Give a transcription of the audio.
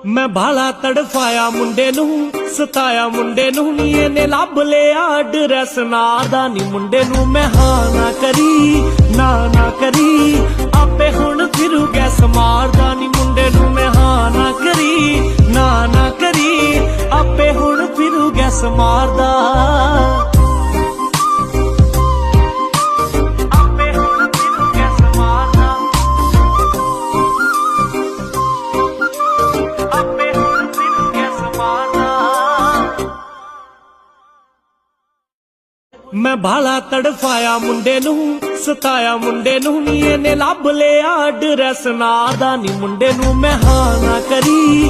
ਮੈਂ ਭਾਲਾ ਤੜਫਾਇਆ ਮੁੰਡੇ ਨੂੰ, ਸਤਾਇਆ ਮੁੰਡੇ ਨੂੰ ਨੀ, ਇਹਨੇ ਲੱਭ ਲਿਆ ਐਡਰੈਸ ਨਾ ਦਾ ਨੀ। ਮੁੰਡੇ ਨੂੰ ਮੈਂ ਹਾਂ ਨਾ ਕਰੀ, ਨਾ ਕਰੀ, ਆਪੇ ਹੁਣ ਫਿਰੂ ਗੈਸ ਮਾਰਦਾ ਨੀ। ਮੁੰਡੇ ਨੂੰ ਮੈਂ ਹਾਂ ਨਾ ਕਰੀ, ਨਾ ਕਰੀ, ਆਪੇ ਹੁਣ ਫਿਰੂ ਗੈਸ ਮਾਰਦਾ। ਮੈਂ ਭਾਲਾ ਤੜਫਾਇਆ ਮੁੰਡੇ ਨੂੰ, ਸਤਾਇਆ ਮੁੰਡੇ ਨੂੰ ਨੀ, ਇਹਨੇ ਲੱਭ ਲਿਆ ਐਡਰੈਸ ਨਾ ਦਾ ਨੀ। ਮੁੰਡੇ ਨੂੰ ਮੈਂ ਹਾਂ ਨਾ ਕਰੀ,